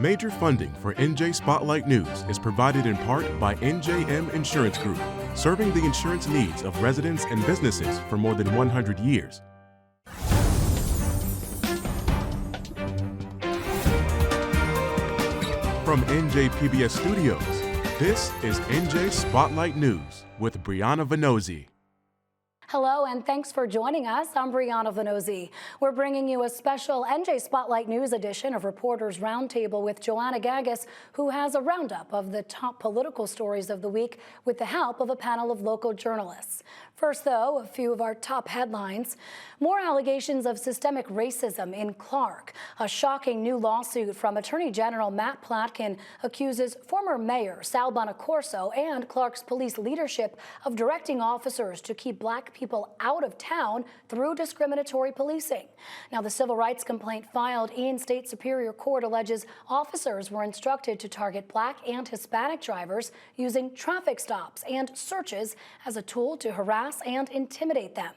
Major funding for NJ Spotlight News is provided in part by NJM Insurance Group, serving the insurance needs of residents and businesses for more than 100 years. From NJPBS Studios, this is NJ Spotlight News with Brianna Venozzi. Hello and thanks for joining us. I'm Brianna Venozzi. We're bringing you a special NJ Spotlight News edition of Reporters Roundtable with Joanna Gagis, who has a roundup of the top political stories of the week with the help of a panel of local journalists. First, though, a few of our top headlines. More allegations of systemic racism in Clark. A shocking new lawsuit from Attorney General Matt Platkin accuses former Mayor Sal Bonaccorso and Clark's police leadership of directing officers to keep black people out of town through discriminatory policing. Now, the civil rights complaint filed in state superior court alleges officers were instructed to target black and Hispanic drivers using traffic stops and searches as a tool to harass and intimidate them.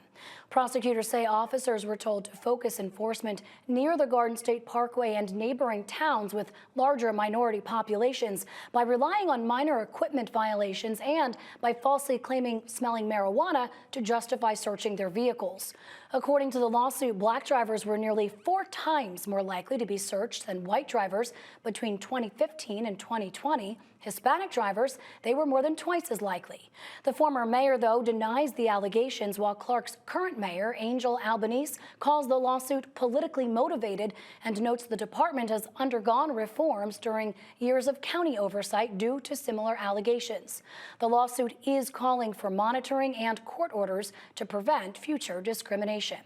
Prosecutors say officers were told to focus enforcement near the Garden State Parkway and neighboring towns with larger minority populations by relying on minor equipment violations and by falsely claiming smelling marijuana to justify searching their vehicles. According to the lawsuit, black drivers were nearly 4 times more likely to be searched than white drivers between 2015 and 2020. Hispanic drivers, they were more than twice as likely. The former mayor, though, denies the allegations, while Clark's current mayor, Angel Albanese, calls the lawsuit politically motivated and notes the department has undergone reforms during years of county oversight due to similar allegations. The lawsuit is calling for monitoring and court orders to prevent future discrimination.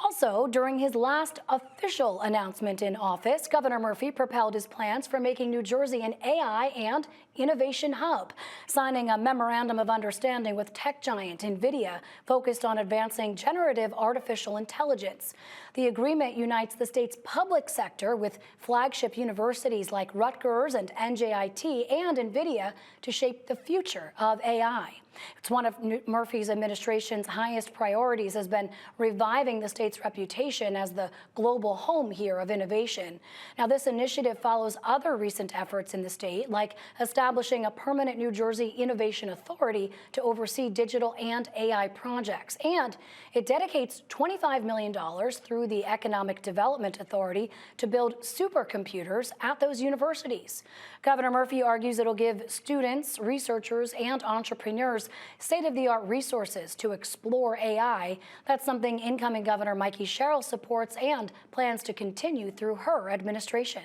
Also, during his last official announcement in office, Governor Murphy propelled his plans for making New Jersey an AI and innovation hub, signing a memorandum of understanding with tech giant NVIDIA focused on advancing generative artificial intelligence. The agreement unites the state's public sector with flagship universities like Rutgers and NJIT and NVIDIA to shape the future of AI. It's one of Murphy's administration's highest priorities has been reviving the state's reputation as the global home here of innovation. Now, this initiative follows other recent efforts in the state, like establishing a permanent New Jersey Innovation Authority to oversee digital and AI projects. And it dedicates $25 million through the Economic Development Authority to build supercomputers at those universities. Governor Murphy argues it'll give students, researchers, and entrepreneurs state-of-the-art resources to explore AI. That's something incoming Governor Mikey Sherrill supports and plans to continue through her administration.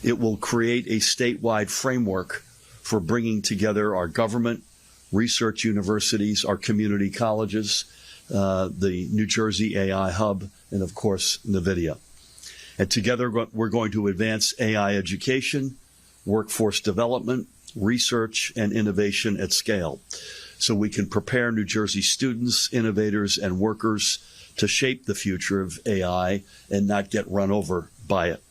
It will create a statewide framework for bringing together our government, research universities, our community colleges, the New Jersey AI Hub, and of course, NVIDIA. And together we're going to advance AI education, workforce development, research, and innovation at scale, so we can prepare New Jersey students, innovators, and workers to shape the future of AI and not get run over by it.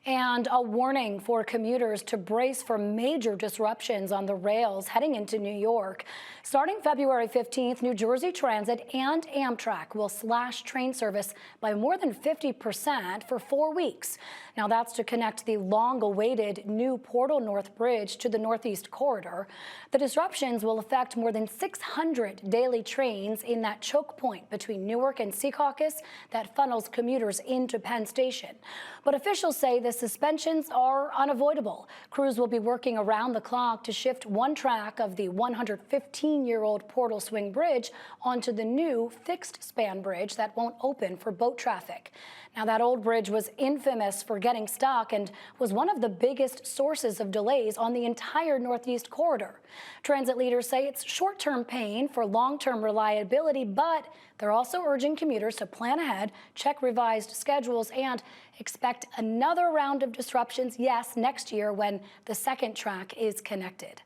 And a warning for commuters to brace for major disruptions on the rails heading into New York. Starting February 15th, New Jersey Transit and Amtrak will slash train service by more than 50% for 4 weeks. Now, that's to connect the long-awaited new Portal North Bridge to the Northeast Corridor. The disruptions will affect more than 600 daily trains in that choke point between Newark and Secaucus that funnels commuters into Penn Station. But officials say the suspensions are unavoidable. Crews will be working around the clock to shift one track of the 115-year-old Portal Swing Bridge onto the new fixed-span bridge that won't open for boat traffic. Now, that old bridge was infamous for getting stuck and was one of the biggest sources of delays on the entire Northeast Corridor. Transit leaders say it's short-term pain for long-term reliability, but they're also urging commuters to plan ahead, check revised schedules, and expect another round of disruptions, yes, next year when the second track is connected.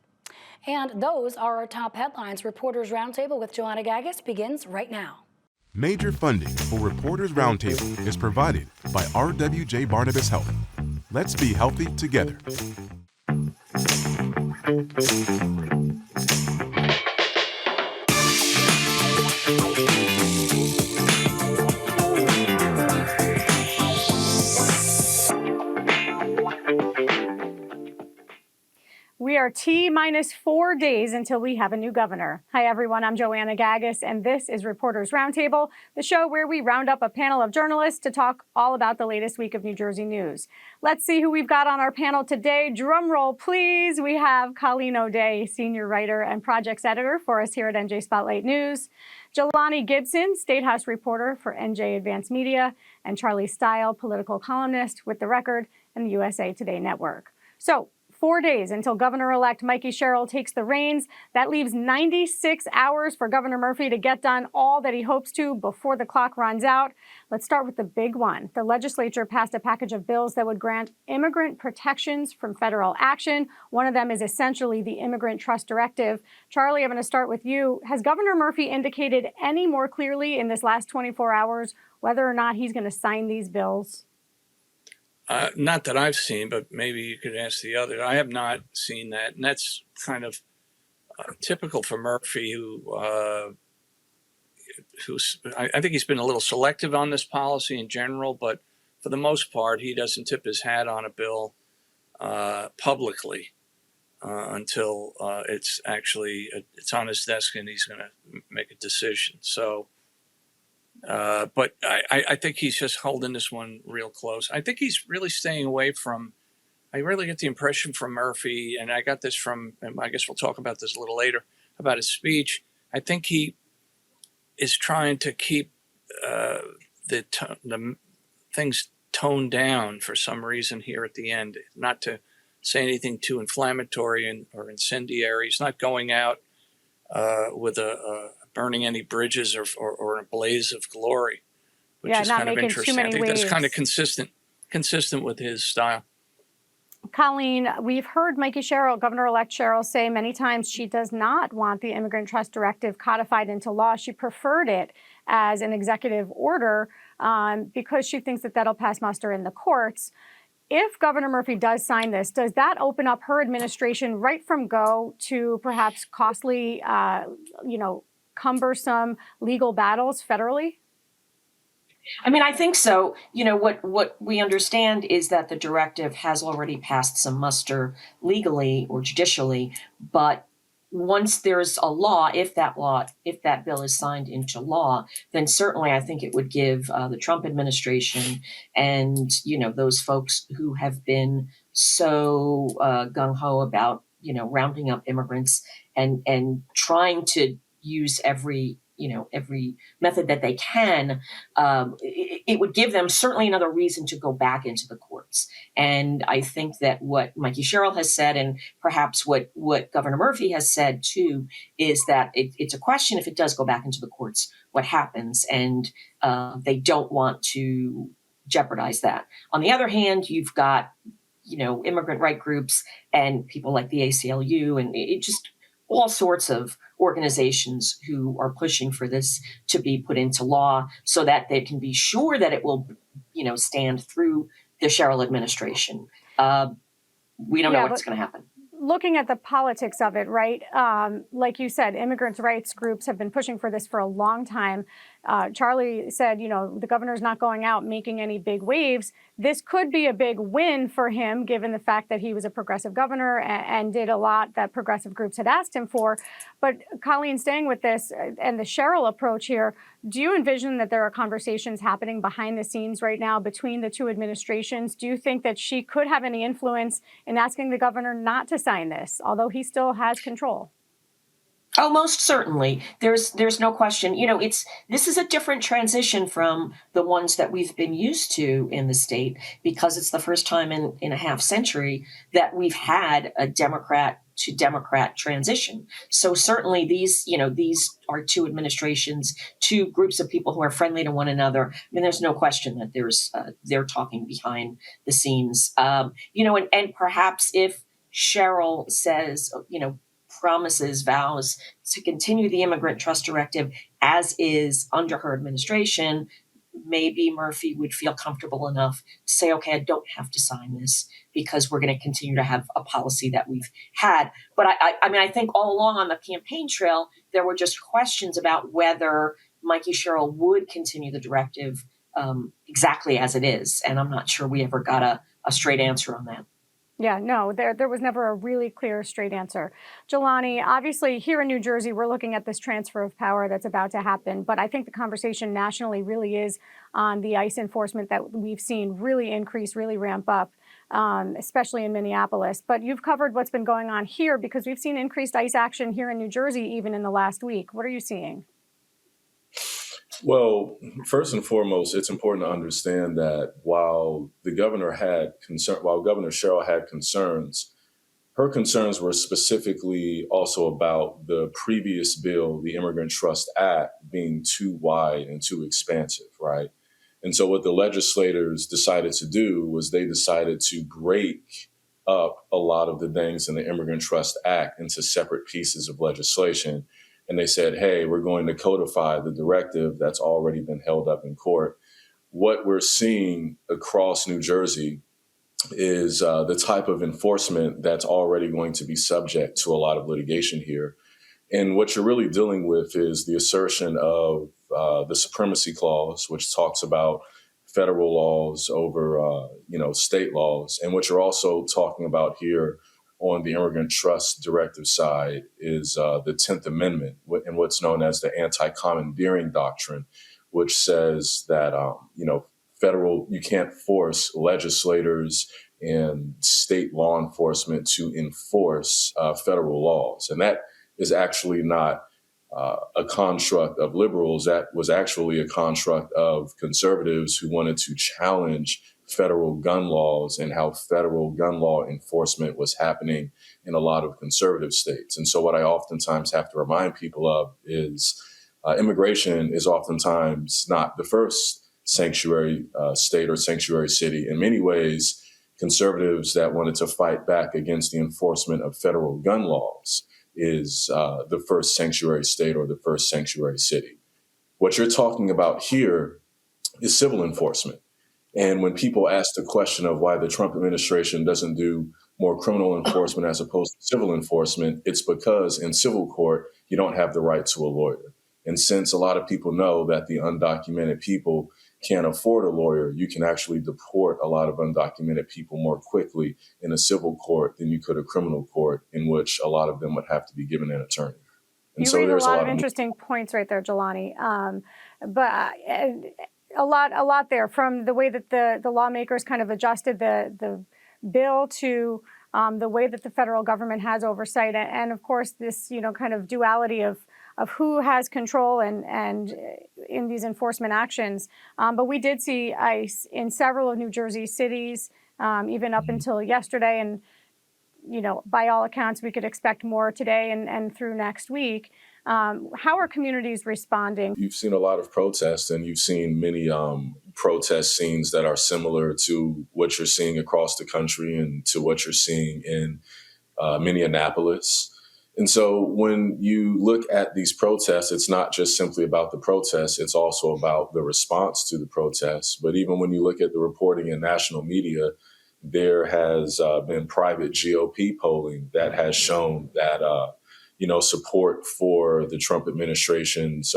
And those are our top headlines. Reporters Roundtable with Joanna Gagis begins right now. Major funding for Reporters Roundtable is provided by RWJ Barnabas Health. Let's be healthy together. we are T-minus 4 days until we have a new governor. Hi, everyone. I'm Joanna Gagis, and this is Reporters Roundtable, the show where we round up a panel of journalists to talk all about the latest week of New Jersey news. Let's see who we've got on our panel today. Drum roll, please. We have Colleen O'Day, senior writer and projects editor for us here at NJ Spotlight News. Jelani Gibson, State House reporter for NJ Advance Media, and Charlie Style, political columnist with The Record and the USA Today Network. So, 4 days until Governor-elect Mikey Sherrill takes the reins. That leaves 96 hours for Governor Murphy to get done all that he hopes to before the clock runs out. Let's start with the big one. The legislature passed a package of bills that would grant immigrant protections from federal action. One of them is essentially the Immigrant Trust Directive. Charlie, I'm going to start with you. Has Governor Murphy indicated any more clearly in this last 24 hours whether or not he's going to sign these bills? Not that I've seen, but maybe you could ask the other. I have not seen that, and that's kind of typical for Murphy, who's I think he's been a little selective on this policy in general, but for the most part, he doesn't tip his hat on a bill publicly until it's on his desk and he's going to make a decision. So. But I think he's just holding this one real close. I think he's really staying away from, I really get the impression from Murphy, and I got this from, and I guess we'll talk about this a little later, about his speech. I think he is trying to keep the things toned down for some reason here at the end, not to say anything too inflammatory or incendiary. He's not going out with burning any bridges or a blaze of glory, which is kind of interesting. I think that's kind of consistent with his style. Colleen, we've heard Mikey Sherrill, Governor-elect Sherrill, say many times she does not want the Immigrant Trust Directive codified into law. She preferred it as an executive order because she thinks that that'll pass muster in the courts. If Governor Murphy does sign this, does that open up her administration right from go to perhaps costly, cumbersome legal battles federally? I mean, I think so. What we understand is that the directive has already passed some muster legally or judicially, but once there's a law, if that bill is signed into law, then certainly I think it would give the Trump administration and, those folks who have been so gung-ho about, rounding up immigrants and trying to use every method that they can, it would give them certainly another reason to go back into the courts. And I think that what Mikey Sherrill has said, and perhaps what Governor Murphy has said too, is that it's a question, if it does go back into the courts, what happens? And they don't want to jeopardize that. On the other hand, you've got, immigrant right groups and people like the ACLU and it just all sorts of organizations who are pushing for this to be put into law so that they can be sure that it will, stand through the Sherrill administration. We don't know what's going to happen. Looking at the politics of it, right? Like you said, immigrants' rights groups have been pushing for this for a long time. Charlie said, the governor's not going out making any big waves. This could be a big win for him, given the fact that he was a progressive governor and did a lot that progressive groups had asked him for. But Colleen, staying with this and the Sherrill approach here, do you envision that there are conversations happening behind the scenes right now between the two administrations? Do you think that she could have any influence in asking the governor not to sign this, although he still has control? Oh, most certainly. There's no question. This is a different transition from the ones that we've been used to in the state, because it's the first time in a half century that we've had a Democrat to Democrat transition. So certainly these are two administrations, two groups of people who are friendly to one another. I mean, there's no question that they're talking behind the scenes. And perhaps if Sherrill says, promises, vows to continue the Immigrant Trust Directive as is under her administration, maybe Murphy would feel comfortable enough to say, okay, I don't have to sign this because we're going to continue to have a policy that we've had. But I think all along on the campaign trail, there were just questions about whether Mikey Sherrill would continue the directive exactly as it is. And I'm not sure we ever got a straight answer on that. Yeah, no, there was never a really clear, straight answer. Jelani, obviously here in New Jersey, we're looking at this transfer of power that's about to happen. But I think the conversation nationally really is on the ICE enforcement that we've seen really increase, really ramp up, especially in Minneapolis. But you've covered what's been going on here because we've seen increased ICE action here in New Jersey, even in the last week. What are you seeing? Well, first and foremost, it's important to understand that while Governor Sherrill had concerns, her concerns were specifically also about the previous bill, the Immigrant Trust Act, being too wide and too expansive, right? And so what the legislators decided to do was they decided to break up a lot of the things in the Immigrant Trust Act into separate pieces of legislation. And they said, hey, we're going to codify the directive that's already been held up in court. What we're seeing across New Jersey is the type of enforcement that's already going to be subject to a lot of litigation here. And what you're really dealing with is the assertion of the Supremacy Clause, which talks about federal laws over, state laws. And what you're also talking about here on the Immigrant Trust Directive side is the 10th Amendment and what's known as the anti-commandeering doctrine, which says that, you can't force legislators and state law enforcement to enforce federal laws. And that is actually not a construct of liberals. That was actually a construct of conservatives who wanted to challenge federal gun laws and how federal gun law enforcement was happening in a lot of conservative states. And so what I oftentimes have to remind people of is immigration is oftentimes not the first sanctuary state or sanctuary city. In many ways, conservatives that wanted to fight back against the enforcement of federal gun laws is the first sanctuary state or the first sanctuary city. What you're talking about here is civil enforcement. And when people ask the question of why the Trump administration doesn't do more criminal enforcement as opposed to civil enforcement, it's because in civil court, you don't have the right to a lawyer. And since a lot of people know that the undocumented people can't afford a lawyer, you can actually deport a lot of undocumented people more quickly in a civil court than you could a criminal court, in which a lot of them would have to be given an attorney. And you so raise there's a lot of interesting points right there, Jelani. But a lot there from the way that the lawmakers kind of adjusted the bill to the way that the federal government has oversight, and of course this kind of duality of who has control and in these enforcement actions. But we did see ICE in several of New Jersey cities, even up until yesterday, and by all accounts we could expect more today and through next week. How are communities responding? You've seen a lot of protests, and you've seen many protest scenes that are similar to what you're seeing across the country and to what you're seeing in Minneapolis. And so when you look at these protests, it's not just simply about the protests, it's also about the response to the protests. But even when you look at the reporting in national media, there has been private GOP polling that has shown that support for the Trump administration's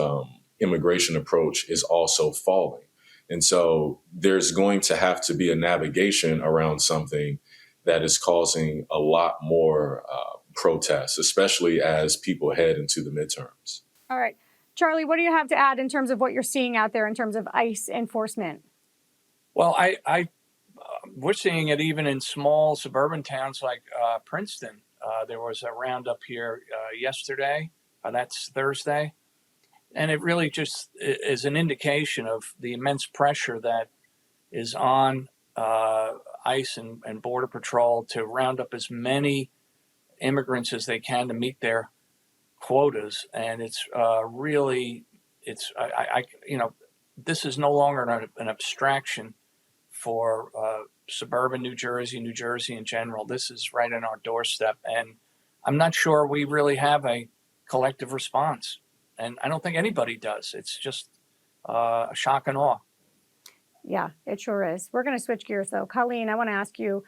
immigration approach is also falling. And so there's going to have to be a navigation around something that is causing a lot more protests, especially as people head into the midterms. All right. Charlie, what do you have to add in terms of what you're seeing out there in terms of ICE enforcement? Well, we're seeing it even in small suburban towns like Princeton. There was a roundup here yesterday, that's Thursday, and it really just is an indication of the immense pressure that is on ICE and Border Patrol to round up as many immigrants as they can to meet their quotas. And it's this is no longer an abstraction for suburban New Jersey in general. This is right on our doorstep. And I'm not sure we really have a collective response. And I don't think anybody does. It's just a shock and awe. Yeah, it sure is. We're going to switch gears, though. Colleen, I want to ask you,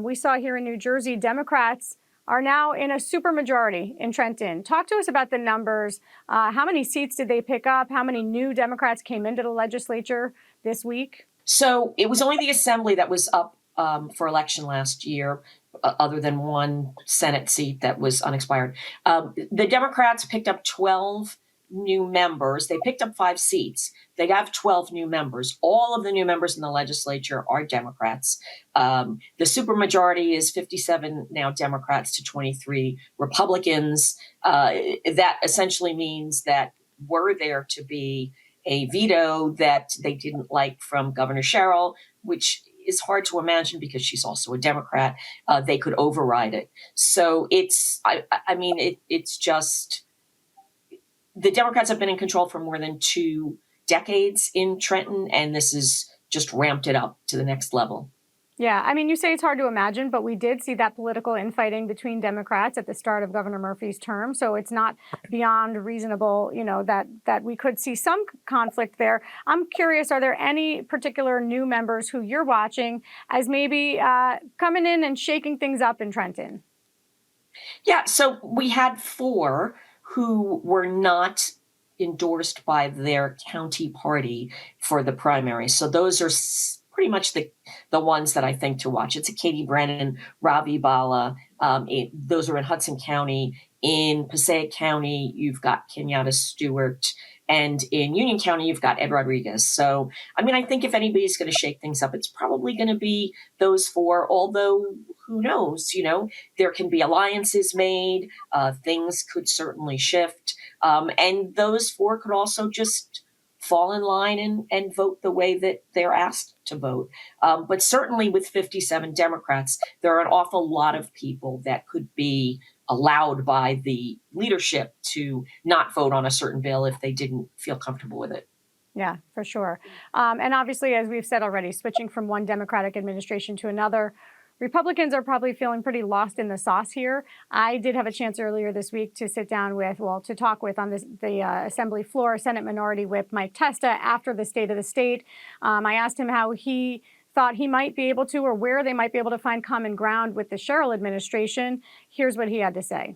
we saw here in New Jersey, Democrats are now in a supermajority in Trenton. Talk to us about the numbers. How many seats did they pick up? How many new Democrats came into the legislature this week? So it was only the assembly that was up for election last year. other than one Senate seat that was unexpired. The Democrats picked up 12 new members. They picked up 5 seats. They have 12 new members. All of the new members in the legislature are Democrats. The supermajority is 57 now Democrats to 23 Republicans. That essentially means that were there to be a veto that they didn't like from Governor Sherrill, which is hard to imagine because she's also a Democrat, they could override it. So it's just, the Democrats have been in control for more than 2 decades in Trenton, and this has just ramped it up to the next level. Yeah, I mean, you say it's hard to imagine, but we did see that political infighting between Democrats at the start of Governor Murphy's term. So it's not beyond reasonable, that we could see some conflict there. I'm curious, are there any particular new members who you're watching as maybe coming in and shaking things up in Trenton? Yeah, so we had 4 who were not endorsed by their county party for the primary. So those are pretty much the ones that I think to watch. It's Katie Brennan, Ravi Bala. Those are in Hudson County. In Passaic County, you've got Kenyatta Stewart. And in Union County, you've got Ed Rodriguez. So, I mean, I think if anybody's going to shake things up, it's probably going to be those 4, although who knows, there can be alliances made. Things could certainly shift. And those 4 could also just fall in line and vote the way that they're asked to vote. But certainly with 57 Democrats, there are an awful lot of people that could be allowed by the leadership to not vote on a certain bill if they didn't feel comfortable with it. Yeah, for sure. And obviously, as we've said already, switching from one Democratic administration to another, Republicans are probably feeling pretty lost in the sauce here. I did have a chance earlier this week to sit down to talk with on the Assembly floor, Senate Minority Whip Mike Testa after the State of the State. I asked him how he thought he might be able to, or where they might be able to find common ground with the Sherrill administration. Here's what he had to say.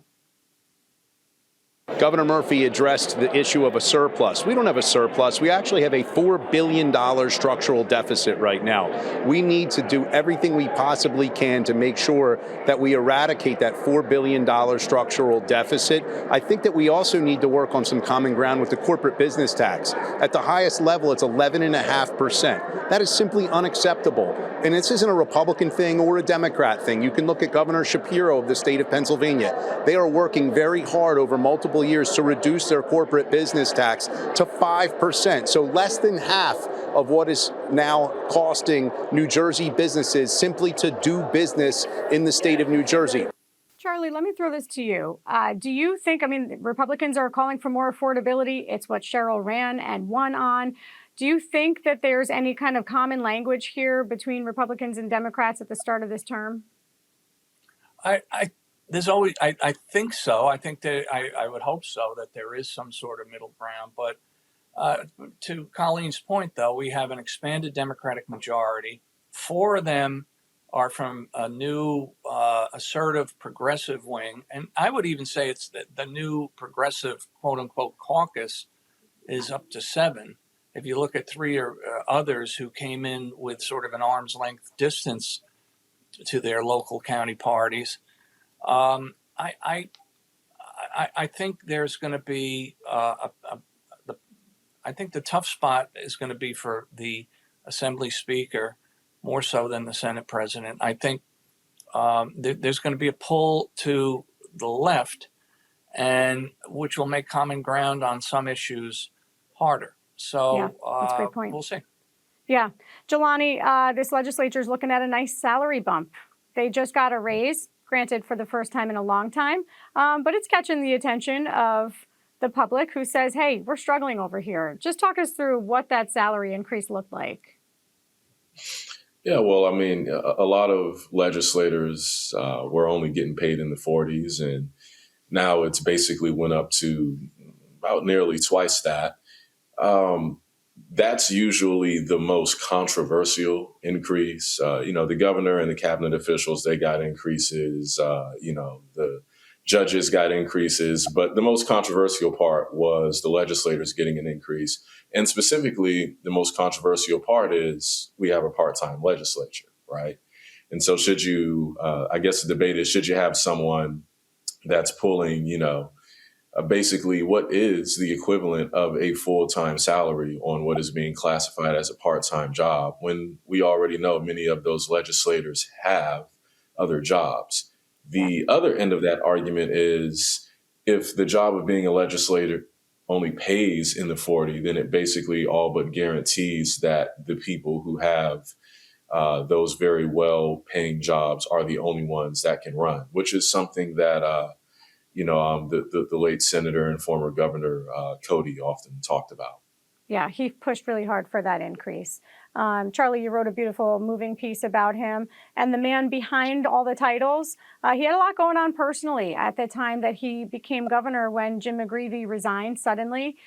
Governor Murphy addressed the issue of a surplus. We don't have a surplus. We actually have a $4 billion structural deficit right now. We need to do everything we possibly can to make sure that we eradicate that $4 billion structural deficit. I think that we also need to work on some common ground with the corporate business tax. At the highest level, it's 11.5%. That is simply unacceptable. And this isn't a Republican thing or a Democrat thing. You can look at Governor Shapiro of the state of Pennsylvania. They are working very hard over multiple years to reduce their corporate business tax to 5%. So less than half of what is now costing New Jersey businesses simply to do business in the state of New Jersey. Charlie, let me throw this to you. Do you think, Republicans are calling for more affordability. It's what Sherrill ran and won on. Do you think that there's any kind of common language here between Republicans and Democrats at the start of this term? I think so. I think that I would hope so, that there is some sort of middle ground. But to Colleen's point, though, we have an expanded Democratic majority. 4 of them are from a new assertive progressive wing. And I would even say it's the new progressive, quote unquote, caucus is up to 7. If you look at 3 or others who came in with sort of an arm's length distance to their local county parties, I think there's going to be I think the tough spot is going to be for the Assembly Speaker more so than the Senate President. I think there's going to be a pull to the left, and which will make common ground on some issues harder. So yeah, that's a great point. We'll see. Yeah. Jelani, this legislature is looking at a nice salary bump. They just got a raise, granted for the first time in a long time, but it's catching the attention of the public who says, hey, we're struggling over here. Just talk us through what that salary increase looked like. Yeah, well, a lot of legislators were only getting paid in the 40s, and now it's basically went up to about nearly twice that. That's usually the most controversial increase. The governor and the cabinet officials, they got increases. The judges got increases. But the most controversial part was the legislators getting an increase. And specifically, the most controversial part is we have a part-time legislature, right? And so should you, I guess the debate is, should you have someone that's pulling, basically what is the equivalent of a full-time salary on what is being classified as a part-time job, when we already know many of those legislators have other jobs. The other end of that argument is, if the job of being a legislator only pays in the 40, then it basically all but guarantees that the people who have those very well-paying jobs are the only ones that can run, which is something that the late senator and former governor Cody often talked about. Yeah, he pushed really hard for that increase. Charlie, you wrote a beautiful, moving piece about him. And the man behind all the titles, he had a lot going on personally at the time that he became governor when Jim McGreevey resigned suddenly.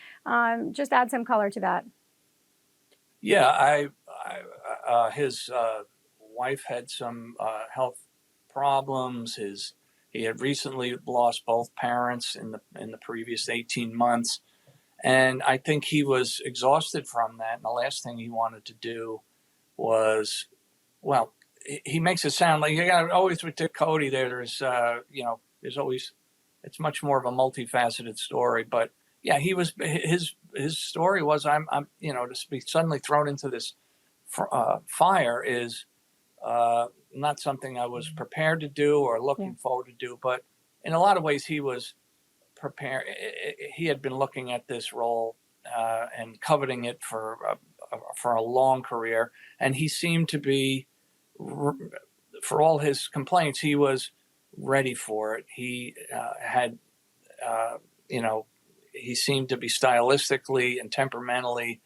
Just add some color to that. Yeah, his wife had some health problems. He had recently lost both parents in the previous 18 months. And I think he was exhausted from that. And the last thing he wanted to do was, well, he makes it sound like, always with Dick Cody, there's always, it's much more of a multifaceted story. But yeah, his story was, I'm to be suddenly thrown into this fire is not something I was prepared to do or looking forward to do. But in a lot of ways, he was prepared. He had been looking at this role and coveting it for a long career, and he seemed to be, for all his complaints, he was ready for it. He had, he seemed to be stylistically and temperamentally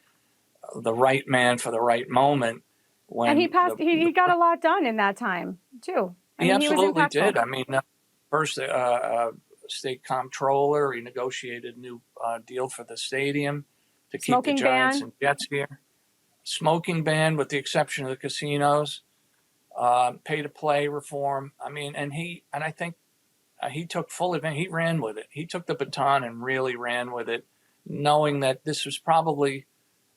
the right man for the right moment. And he passed. He got a lot done in that time too. He absolutely did. I mean, first. State comptroller. He negotiated a new deal for the stadium to keep the Giants and Jets here. Smoking ban, with the exception of the casinos. Pay-to-play reform. I mean, I think he took full advantage. He ran with it. He took the baton and really ran with it, knowing that this was probably.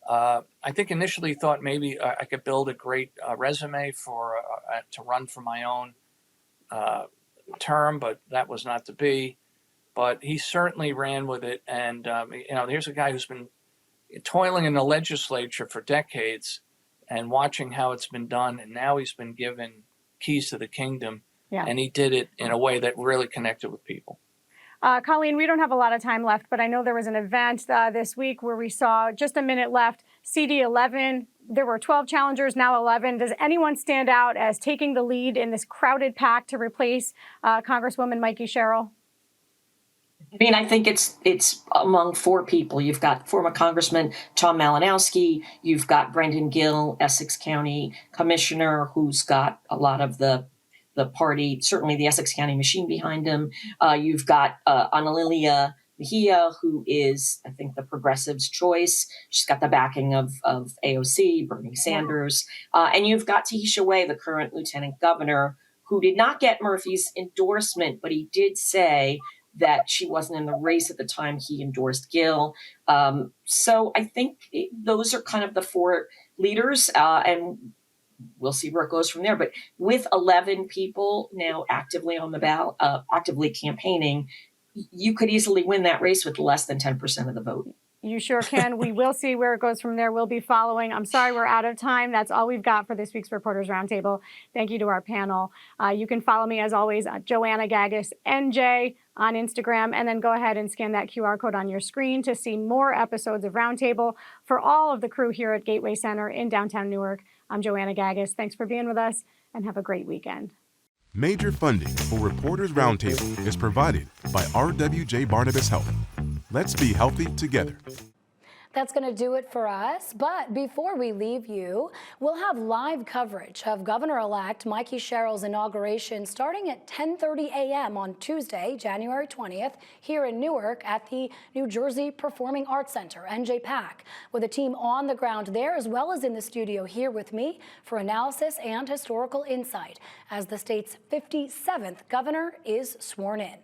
I think initially thought maybe I could build a great resume to run for my own term, but that was not to be. But he certainly ran with it. And, here's a guy who's been toiling in the legislature for decades and watching how it's been done. And now he's been given keys to the kingdom. Yeah. And he did it in a way that really connected with people. Colleen, we don't have a lot of time left, but I know there was an event this week where we saw just a minute left, CD11. There were 12 challengers, now 11. Does anyone stand out as taking the lead in this crowded pack to replace Congresswoman Mikey Sherrill? I mean, I think it's among four people. You've got former Congressman Tom Malinowski. You've got Brendan Gill, Essex County Commissioner, who's got a lot of the party, certainly the Essex County machine behind him. You've got Analilia Mejia, who is, I think, the progressives' choice. She's got the backing of AOC, Bernie Sanders. And you've got Tahisha Way, the current lieutenant governor, who did not get Murphy's endorsement, but he did say that she wasn't in the race at the time he endorsed Gill. So I think those are kind of the four leaders, and we'll see where it goes from there. But with 11 people now actively on the ballot, actively campaigning, you could easily win that race with less than 10% of the vote. You sure can. We will see where it goes from there. We'll be following. I'm sorry we're out of time. That's all we've got for this week's Reporters Roundtable. Thank you to our panel. You can follow me, as always, Joanna Gagis, NJ, on Instagram, and then go ahead and scan that QR code on your screen to see more episodes of Roundtable. For all of the crew here at Gateway Center in downtown Newark, I'm Joanna Gagis. Thanks for being with us, and have a great weekend. Major funding for Reporters Roundtable is provided by RWJ Barnabas Health. Let's be healthy together. That's going to do it for us. But before we leave you, we'll have live coverage of Governor-elect Mikey Sherrill's inauguration starting at 10:30 a.m. on Tuesday, January 20th, here in Newark at the New Jersey Performing Arts Center, NJPAC, with a team on the ground there as well as in the studio here with me for analysis and historical insight as the state's 57th governor is sworn in.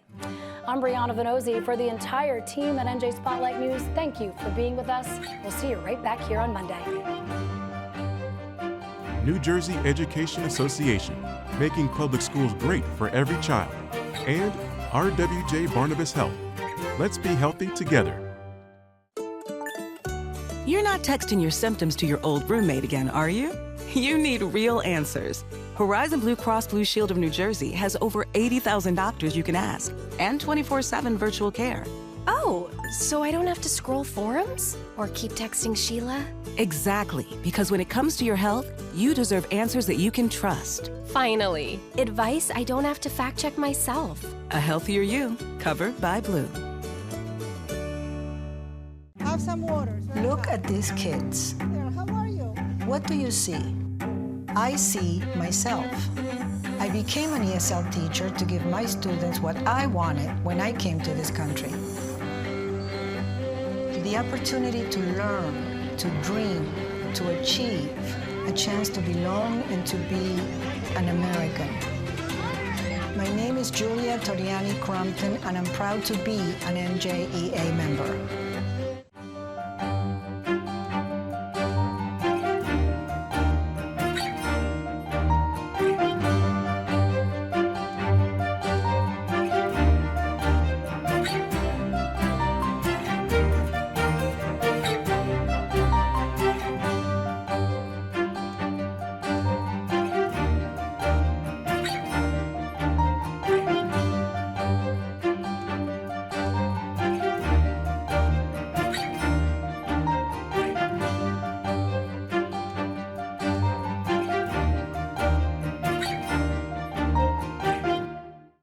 I'm Brianna Venozzi. For the entire team at NJ Spotlight News, thank you for being with us. We'll see you right back here on Monday. New Jersey Education Association, making public schools great for every child, and RWJ Barnabas Health. Let's be healthy together. You're not texting your symptoms to your old roommate again, are you? You need real answers. Horizon Blue Cross Blue Shield of New Jersey has over 80,000 doctors you can ask and 24/7 virtual care. Oh, so I don't have to scroll forums or keep texting Sheila? Exactly, because when it comes to your health, you deserve answers that you can trust. Finally, advice I don't have to fact check myself. A healthier you, covered by Blue. Have some water. Look at these kids. How are you? What do you see? I see myself. I became an ESL teacher to give my students what I wanted when I came to this country. The opportunity to learn, to dream, to achieve, a chance to belong and to be an American. My name is Julia Toriani Crumpton, and I'm proud to be an NJEA member.